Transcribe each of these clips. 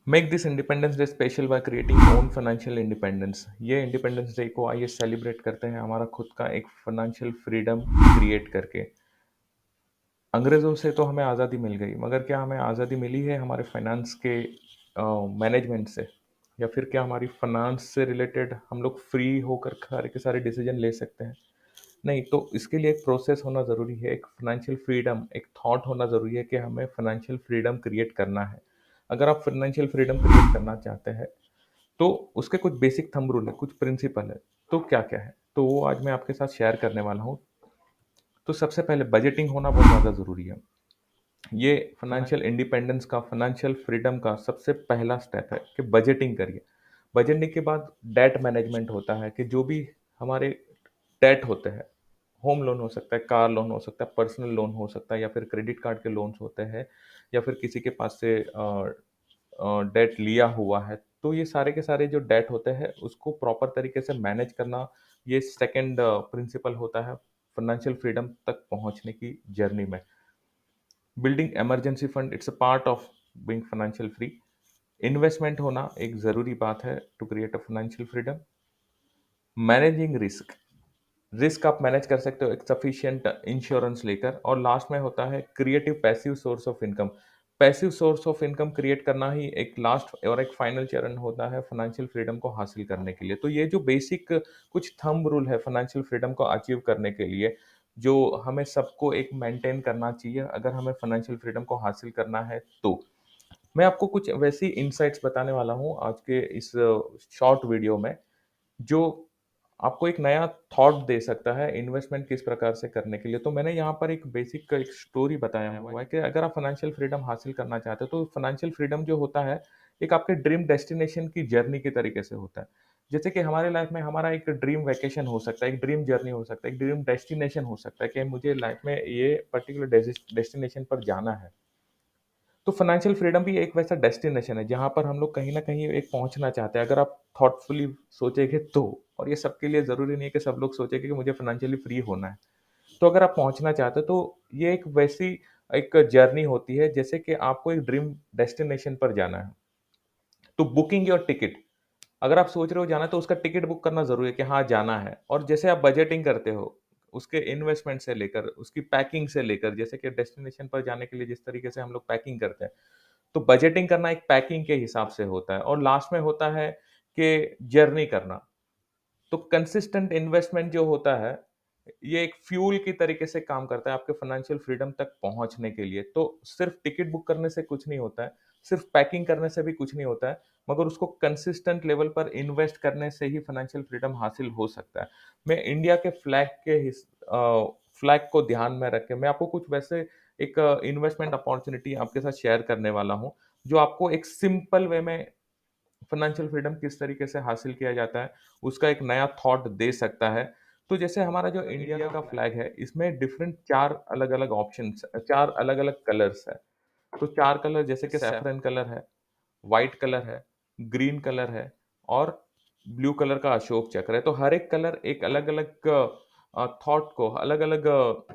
Make this independence day special by creating own financial independence. ये independence day को आइए celebrate करते हैं हमारा खुद का एक फाइनेंशियल फ्रीडम क्रिएट करके। अंग्रेज़ों से तो हमें आज़ादी मिल गई, मगर क्या हमें आज़ादी मिली है हमारे फाइनेंस के मैनेजमेंट से? या फिर क्या हमारी फाइनेंस से रिलेटेड हम लोग फ्री होकर सारे के सारे डिसीजन ले सकते हैं? नहीं, तो इसके लिए एक प्रोसेस होना ज़रूरी है, एक फाइनेंशियल फ्रीडम, एक थॉट होना ज़रूरी है कि हमें फाइनेंशियल फ्रीडम क्रिएट करना है। अगर आप फाइनेंशियल फ्रीडम क्रिएट करना चाहते हैं, तो उसके कुछ बेसिक थंब रूल है, कुछ प्रिंसिपल है। तो क्या-क्या है? तो वो आज मैं आपके साथ शेयर करने वाला हूँ। तो सबसे पहले बजटिंग होना बहुत ज़्यादा ज़रूरी है। ये फाइनेंशियल इंडिपेंडेंस का, फाइनेंशियल फ्रीडम का सबसे पहला स्टेप है कि बजटिंग करिए। बजटिंग के बाद डेट मैनेजमेंट होता है कि जो भी हमारे डेट होते हैं, होम लोन हो सकता है, कार लोन हो सकता है, पर्सनल लोन हो सकता है या फिर क्रेडिट कार्ड के लोन्स होते हैं या फिर किसी के पास से डेट लिया हुआ है। तो ये सारे के सारे जो डेट होते हैं, उसको प्रॉपर तरीके से मैनेज करना, ये सेकंड प्रिंसिपल होता है फाइनेंशियल फ्रीडम तक पहुँचने की जर्नी में। Building emergency fund it's a part of being financial free. Investment होना एक ज़रूरी बात है to create a financial freedom. Managing risk, risk आप मैनेज कर सकते हो एक सफिशिएंट इंश्योरेंस लेकर। और लास्ट में होता है creative passive source of income. Passive source of income create करना ही एक लास्ट और एक फाइनल चरण होता है फाइनेंशियल फ्रीडम को हासिल करने के लिए। तो ये जो बेसिक कुछ थंब रूल है फाइनेंशियल फ्रीडम को अचीव करने के लिए, जो हमें सबको एक मेंटेन करना चाहिए अगर हमें फाइनेंशियल फ्रीडम को हासिल करना है तो। मैं आपको कुछ वैसी इनसाइट्स बताने वाला हूँ आज के इस शॉर्ट वीडियो में, जो आपको एक नया थॉट दे सकता है इन्वेस्टमेंट किस प्रकार से करने के लिए। तो मैंने यहाँ पर एक बेसिक एक स्टोरी बताया हुआ है कि अगर आप फाइनेंशियल फ्रीडम हासिल करना चाहते हो, तो फाइनेंशियल फ्रीडम जो होता है, एक आपके ड्रीम डेस्टिनेशन की जर्नी के तरीके से होता है। जैसे कि हमारे लाइफ में हमारा एक ड्रीम वैकेशन हो सकता है, एक ड्रीम जर्नी हो सकता है, एक ड्रीम डेस्टिनेशन हो सकता है कि मुझे लाइफ में ये पर्टिकुलर डेस्टिनेशन पर जाना है। तो फाइनेंशियल फ्रीडम भी एक वैसा डेस्टिनेशन है जहाँ पर हम लोग कहीं न कहीं एक पहुँचना चाहते हैं, अगर आप थॉटफुली सोचेंगे तो। और ये सबके लिए ज़रूरी नहीं है कि सब लोग सोचेंगे कि मुझे फाइनेंशियली फ्री होना है। तो अगर आप पहुँचना चाहते हो तो ये एक वैसी एक जर्नी होती है जैसे कि आपको एक ड्रीम डेस्टिनेशन पर जाना है। तो बुकिंग योर टिकट, अगर आप सोच रहे हो जाना है तो उसका टिकट बुक करना ज़रूरी है कि हाँ, जाना है। और जैसे आप बजटिंग करते हो, उसके इन्वेस्टमेंट से लेकर, उसकी पैकिंग से लेकर, जैसे कि डेस्टिनेशन पर जाने के लिए जिस तरीके से हम लोग पैकिंग करते हैं, तो बजटिंग करना एक पैकिंग के हिसाब से होता है। और लास्ट में होता है कि जर्नी करना। तो कंसिस्टेंट इन्वेस्टमेंट जो होता है, ये एक फ्यूल की तरीके से काम करता है आपके फाइनेंशियल फ्रीडम तक पहुँचने के लिए। तो सिर्फ़ टिकट बुक करने से कुछ नहीं होता है, सिर्फ़ पैकिंग करने से भी कुछ नहीं होता है, मगर उसको कंसिस्टेंट लेवल पर इन्वेस्ट करने से ही फाइनेंशियल फ्रीडम हासिल हो सकता है। मैं इंडिया के फ्लैग को ध्यान में रख के मैं आपको कुछ वैसे एक इन्वेस्टमेंट अपॉर्च्युनिटी आपके साथ शेयर करने वाला हूँ, जो आपको एक सिंपल वे में फाइनेंशियल फ्रीडम किस तरीके से हासिल किया जाता है, उसका एक नया थॉट दे सकता है। तो जैसे हमारा जो इंडिया का फ्लैग है, इसमें डिफरेंट 4 अलग-अलग ऑप्शंस 4 अलग-अलग कलर्स है। तो 4 कलर जैसे कि सैफ़रन कलर है, व्हाइट कलर है, ग्रीन कलर है और ब्लू कलर का अशोक चक्र है। तो हर एक कलर एक अलग-अलग थॉट को, अलग-अलग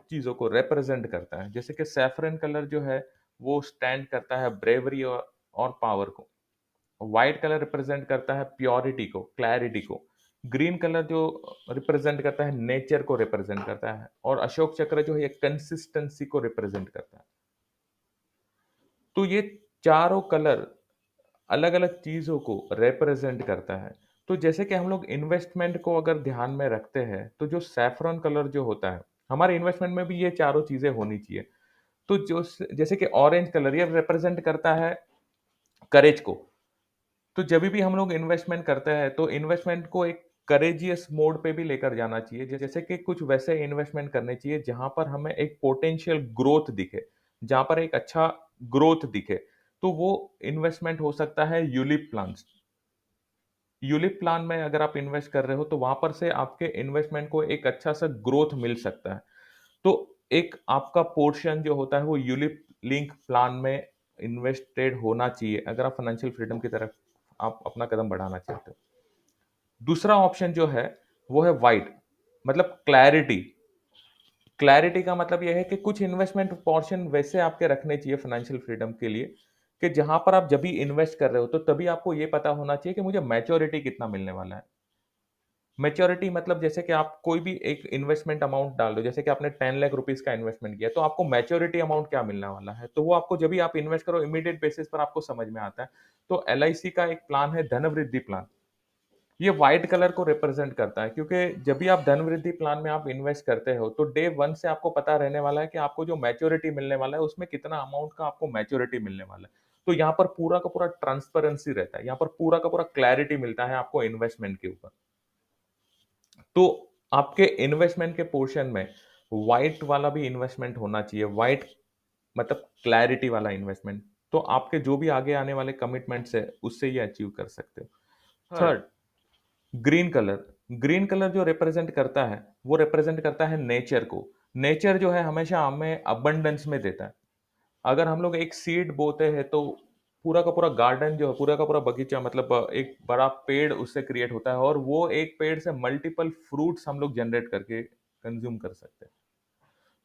चीज़ों को रिप्रेज़ेंट करता है। जैसे कि सैफ़रन कलर जो है, वो स्टैंड करता है ब्रेवरी और पावर को। व्हाइट कलर रिप्रेजेंट करता है प्योरिटी को, क्लैरिटी को। ग्रीन कलर जो रिप्रेजेंट करता है नेचर को रिप्रेजेंट करता है और अशोक चक्र जो है ये कंसिस्टेंसी को रिप्रेजेंट करता है। तो ये चारों कलर अलग-अलग चीज़ों को रिप्रेजेंट करता है। तो जैसे कि हम लोग इन्वेस्टमेंट को अगर ध्यान में रखते हैं, तो जो सैफ़रॉन कलर जो होता है, हमारे इन्वेस्टमेंट में भी ये चारों चीज़ें होनी चाहिए। तो जो स जैसे कि ऑरेंज कलर ये रिप्रेजेंट करता है करेज को। तो जभी भी हम लोग इन्वेस्टमेंट करते हैं, तो इन्वेस्टमेंट को एक करेजियस मोड पे भी लेकर जाना चाहिए। जैसे कि कुछ वैसे इन्वेस्टमेंट करने चाहिए, जहाँ पर हमें एक पोटेंशियल ग्रोथ दिखे, जहाँ पर एक अच्छा ग्रोथ दिखे। तो वो इन्वेस्टमेंट हो सकता है यूलिप प्लान्स। यूलिप प्लान में अगर आप इन्वेस्ट कर रहे हो, तो वहाँ पर से आपके इन्वेस्टमेंट को एक अच्छा-सा ग्रोथ मिल सकता है। तो एक आपका पोर्शन जो होता है, वो यूलिप लिंक प्लान में इन्वेस्टेड होना चाहिए, अगर आप फाइनेंशियल फ्रीडम की तरफ आप अपना कदम बढ़ाना चाहते हो। दूसरा ऑप्शन जो है, वो है व्हाइट, मतलब क्लैरिटी। क्लैरिटी का मतलब ये है कि कुछ इन्वेस्टमेंट पोर्शन वैसे आपके रखने चाहिए फाइनेंशियल फ्रीडम के लिए, कि जहाँ पर आप जब भी इन्वेस्ट कर रहे हो, तो तभी आपको ये पता होना चाहिए कि मुझे मैच्योरिटी कितना मिलने वाला है। मैच्योरिटी मतलब जैसे कि आप कोई भी एक इन्वेस्टमेंट अमाउंट डाल दो, जैसे कि आपने 10 लाख रुपीज़ का इन्वेस्टमेंट किया, तो आपको मैच्योरिटी अमाउंट क्या मिलने वाला है? तो वो आपको जब भी आप इन्वेस्ट करो इमीडिएट बेसिस पर आपको समझ में आता है। तो एलआईसी का एक प्लान है धनवृद्धि प्लान। ये व्हाइट कलर को रिप्रेजेंट करता है क्योंकि जब भी आप धनवृद्धि प्लान में आप इन्वेस्ट करते हो, तो डे 1 से आपको पता रहने वाला है कि आपको जो मैच्योरिटी मिलने वाला है, उसमें कितना अमाउंट का आपको मैच्योरिटी मिलने वाला है। तो यहाँ पर पूरा का पूरा ट्रांसपेरेंसी रहता है, यहाँ पर पूरा का पूरा क्लैरिटी मिलता है आपको इन्वेस्टमेंट के ऊपर। तो आपके इन्वेस्टमेंट के पोर्शन में व्हाइट वाला भी इन्वेस्टमेंट होना चाहिए, व्हाइट मतलब क्लैरिटी वाला इन्वेस्टमेंट। तो आपके जो भी आगे आने वाले कमिटमेंट्स है, उससे ये अचीव कर सकते हो। Third, green colour. Green colour जो रिप्रेजेंट करता है, वो रिप्रेजेंट करता है नेचर को। नेचर जो है हमेशा हमें अबंडेंस में देता है। अगर हम लोग एक सीड बोते हैं तो पूरा का पूरा गार्डन जो है, पूरा का पूरा बगीचा मतलब एक बड़ा पेड़ उससे क्रिएट होता है और वो एक पेड़ से मल्टीपल फ्रूट्स हम लोग जनरेट करके कंज्यूम कर सकते हैं।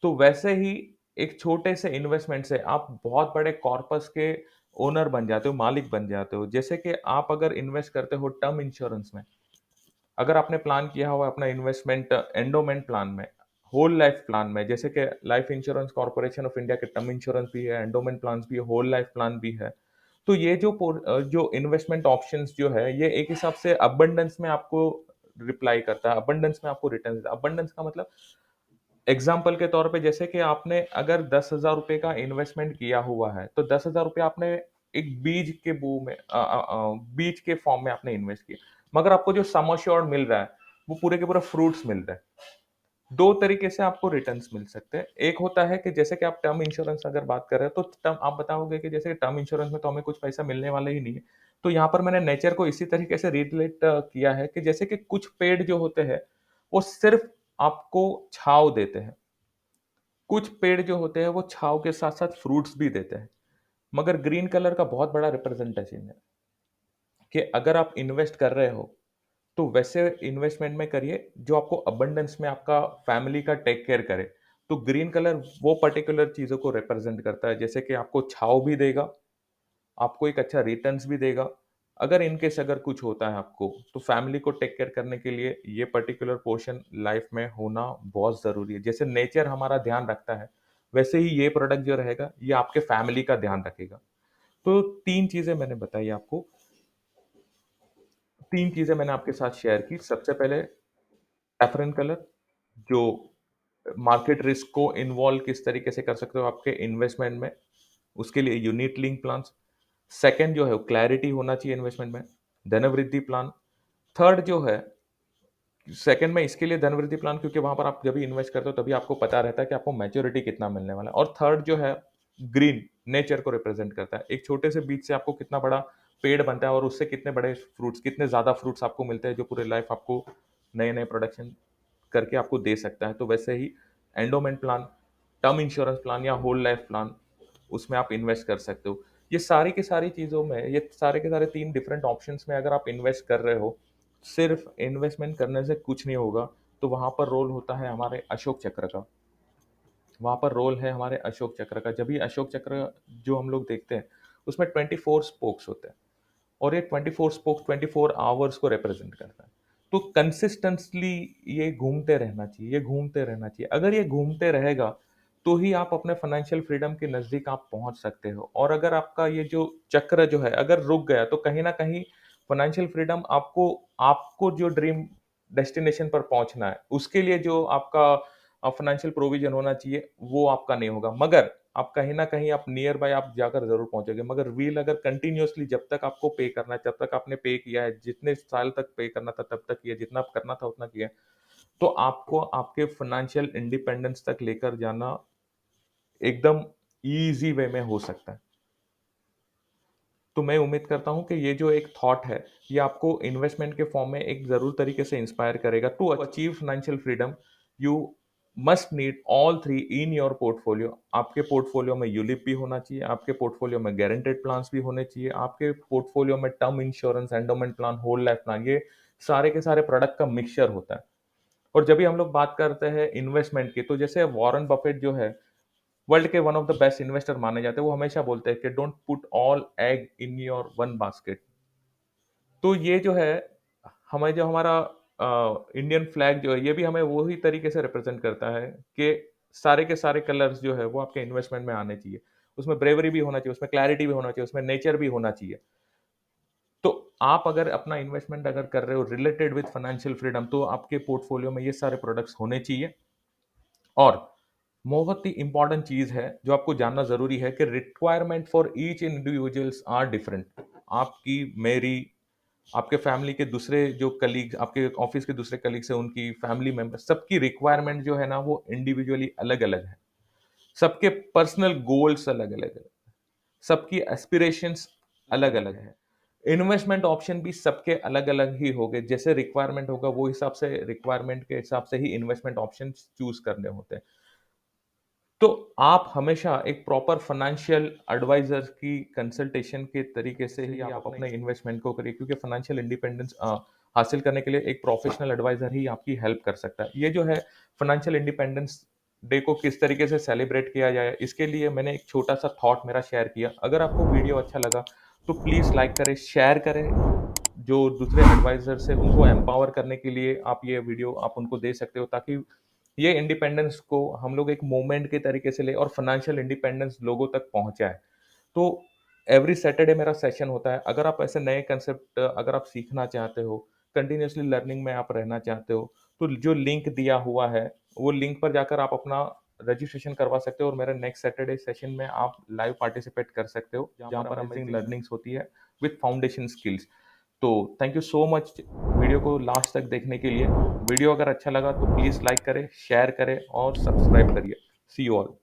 तो वैसे ही एक छोटे से इन्वेस्टमेंट से आप बहुत बड़े कॉर्पस के ओनर बन जाते हो, मालिक बन जाते हो। जैसे कि आप अगर इन्वेस्ट करते हो टर्म इंश्योरेंस में, अगर आपने प्लान किया हुआ है अपना इन्वेस्टमेंट एंडोमेंट प्लान में, होल लाइफ प्लान में, जैसे कि life insurance corporation of India के टर्म इंश्योरेंस भी है, एंडोमेंट प्लान भी है, होल लाइफ प्लान भी है। तो ये जो इन्वेस्टमेंट ऑप्शंस जो है, ये एक हिसाब से अबंडेंस में आपको रिप्लाई करता है, अबंडेंस में आपको रिटर्न देता है। अबंडेंस का मतलब एग्जाम्पल के तौर पे जैसे कि आपने अगर 10,000 रुपए का इन्वेस्टमेंट किया हुआ है, तो 10,000 रुपये आपने एक बीज के बू में बीज के फॉर्म में आपने इन्वेस्ट किया, मगर आपको जो सम अश्योर्ड मिल रहा है, वो पूरे के पूरे फ्रूट्स मिल रहे हैं। दो तरीके से आपको रिटर्न्स मिल सकते हैं। एक होता है कि जैसे कि आप टर्म इंश्योरेंस अगर बात कर रहे हो, तो टर्म आप बताओगे कि जैसे टर्म इंश्योरेंस में तो हमें कुछ पैसा मिलने वाला ही नहीं है। तो यहाँ पर मैंने नेचर को इसी तरीके से रिलेट किया है कि जैसे कि कुछ पेड़ जो होते हैं, वो सिर्फ आपको छाँव देते हैं। कुछ पेड़ जो होते हैं वो छाँव के साथ-साथ फ्रूट्स भी देते हैं। मगर ग्रीन कलर का बहुत बड़ा रिप्रेजेंटेशन है कि अगर आप इन्वेस्ट कर रहे हो, तो वैसे इन्वेस्टमेंट में करिए जो आपको अबंडेंस में आपका फैमिली का टेक केयर करे। तो ग्रीन कलर वो पर्टिकुलर चीज़ों को रिप्रेजेंट करता है, जैसे कि आपको छाँव भी देगा, आपको एक अच्छा रिटर्न्स भी देगा। अगर इन केस अगर कुछ होता है आपको, तो फैमिली को टेक केयर करने के लिए ये पर्टिकुलर पोर्शन लाइफ में होना बहुत ज़रूरी है। जैसे नेचर हमारा ध्यान रखता है, वैसे ही ये प्रोडक्ट जो रहेगा, ये आपके फैमिली का ध्यान रखेगा। तो 3 चीज़ें मैंने बताई आपको, 3 चीज़ें मैंने आपके साथ शेयर की। सबसे पहले सैफरन कलर, जो मार्केट रिस्क को इन्वॉल्व किस तरीके से कर सकते हो आपके इन्वेस्टमेंट में, उसके लिए यूनिट लिंक प्लान्स। सेकंड जो है क्लैरिटी होना चाहिए इन्वेस्टमेंट में, धनवृद्धि प्लान। थर्ड जो है, सेकंड में इसके लिए धनवृद्धि प्लान, क्योंकि वहां पर आप जब भी इन्वेस्ट करते हो तभी आपको पता रहता है कि आपको मैच्योरिटी कितना मिलने वाला है। और थर्ड जो है ग्रीन, नेचर को रिप्रेजेंट करता है। एक छोटे से बीज से आपको कितना बड़ा पेड़ बनता है और उससे कितने बड़े फ्रूट्स, कितने ज्यादा फ्रूट्स आपको मिलते हैं, जो पूरे लाइफ आपको नए नए प्रोडक्शन करके आपको दे सकता है। तो वैसे ही endowment plan, term insurance plan या होल लाइफ प्लान, उसमें आप इन्वेस्ट कर सकते हो। ये सारी की सारी चीज़ों में, ये सारे के सारे 3 डिफरेंट ऑप्शंस में अगर आप इन्वेस्ट कर रहे हो, सिर्फ इन्वेस्टमेंट करने से कुछ नहीं होगा। तो वहाँ पर रोल होता है हमारे अशोक चक्र का। वहाँ पर रोल है हमारे अशोक चक्र का। जब भी अशोक चक्र जो हम लोग देखते हैं, उसमें 24 स्पोक्स होते हैं और ये 24 स्पोक्स 24 आवर्स को रिप्रेजेंट करता है। तो कंसिस्टेंटली ये घूमते रहना चाहिए, ये घूमते रहना चाहिए। अगर ये घूमते रहेगा, तो ही आप अपने फाइनेंशियल फ्रीडम के नज़दीक आप पहुँच सकते हो। और अगर आपका ये जो चक्र जो है, अगर रुक गया, तो कहीं न कहीं फाइनेंशियल फ्रीडम आपको आपको जो ड्रीम डेस्टिनेशन पर पहुँचना है, उसके लिए जो आपका फाइनेंशियल प्रोविज़न होना चाहिए, वो आपका नहीं होगा। मगर आप कहीं न कहीं आप नियर बाय आप जाकर ज़रूर पहुँचोगे। मगर व्हील अगर कंटीन्यूअसली जब तक आपको पे करना है, जब तक आपने पे किया है, जितने साल तक पे करना था तब तक किया, जितना करना था उतना किया, तो आपको आपके फाइनेंशियल इंडिपेंडेंस तक लेकर जाना एकदम ईज़ी वे में हो सकता है। तो मैं उम्मीद करता हूँ कि ये जो एक थॉट है, ये आपको इन्वेस्टमेंट के फॉर्म में एक ज़रूर तरीके से इंस्पायर करेगा। To achieve financial freedom, you must need all 3 in your portfolio. आपके पोर्टफोलियो में यूलिप भी होना चाहिए, आपके पोर्टफोलियो में गारंटेड प्लान्स भी होने चाहिए, आपके पोर्टफोलियो में term insurance, endowment plan, whole life plan, ये सारे के सारे प्रोडक्ट का मिक्सचर होता है। और जब भी हम लोग बात करते हैं इन्वेस्टमेंट की, तो जैसे वॉरेन बफेट जो है, वर्ल्ड के one of the best investor माने जाते हैं, वो हमेशा बोलते हैं कि don't put all egg in your one basket. तो ये जो है, हमें जो हमारा इंडियन फ्लैग जो है, ये भी हमें वही तरीके से रिप्रेजेंट करता है कि सारे के सारे कलर्स जो है वो आपके इन्वेस्टमेंट में आने चाहिए। उसमें ब्रेवरी भी होना चाहिए, उसमें क्लैरिटी भी होना चाहिए, उसमें नेचर भी होना चाहिए। तो आप अगर अपना इन्वेस्टमेंट अगर कर रहे हो रिलेटेड विद फाइनेंशियल फ्रीडम, तो आपके पोर्टफोलियो में ये सारे प्रोडक्ट्स होने चाहिए। और बहुत ही इंपॉर्टेंट चीज है जो आपको जानना जरूरी है कि requirement for each individuals are different. आपकी, मेरी, आपके फैमिली के दूसरे जो कलीग, आपके ऑफिस के दूसरे कलीग्स हैं, उनकी फैमिली मेंबर, सबकी रिक्वायरमेंट जो है ना वो इंडिविजुअली अलग अलग है। सबके पर्सनल गोल्स अलग अलग है, सबकी एस्पिरेशंस अलग अलग है। इन्वेस्टमेंट ऑप्शन भी सबके अलग अलग ही होंगे। जैसे रिक्वायरमेंट होगा वो हिसाब से, रिक्वायरमेंट के हिसाब से ही इन्वेस्टमेंट ऑप्शन चूज करने होते हैं। तो आप हमेशा एक प्रॉपर फाइनेंशियल एडवाइजर की कंसल्टेशन के तरीके से ही आप अपने इन्वेस्टमेंट को करिए, क्योंकि फाइनेंशियल इंडिपेंडेंस हासिल करने के लिए एक प्रोफेशनल एडवाइजर ही आपकी हेल्प कर सकता है। ये जो है फाइनेंशियल इंडिपेंडेंस डे को किस तरीके से सेलिब्रेट किया जाए, इसके लिए मैंने एक छोटा सा थॉट मेरा शेयर किया। अगर आपको वीडियो अच्छा लगा तो प्लीज़ लाइक करें, शेयर करें। जो दूसरे एडवाइजर्स हैं उनको एम्पावर करने के लिए आप ये वीडियो आप उनको दे सकते हो, ताकि ये इंडिपेंडेंस को हम लोग एक मूवमेंट के तरीके से ले और फाइनेंशियल इंडिपेंडेंस लोगों तक पहुंचाए। तो एवरी सैटरडे मेरा सेशन होता है। अगर आप ऐसे नए कंसेप्ट अगर आप सीखना चाहते हो, कंटिन्यूअसली लर्निंग में आप रहना चाहते हो, तो जो लिंक दिया हुआ है वो लिंक पर जाकर आप अपना रजिस्ट्रेशन करवा सकते हो और मेरे नेक्स्ट सैटरडे सेशन में आप लाइव पार्टिसिपेट कर सकते हो, जहाँ पर अमेजिंग लर्निंग्स होती है विद फाउंडेशन स्किल्स। तो thank you so much video को लास्ट तक देखने के लिए। वीडियो अगर अच्छा लगा तो प्लीज़ लाइक करें, शेयर करें और सब्सक्राइब करिए। सी यू ऑल।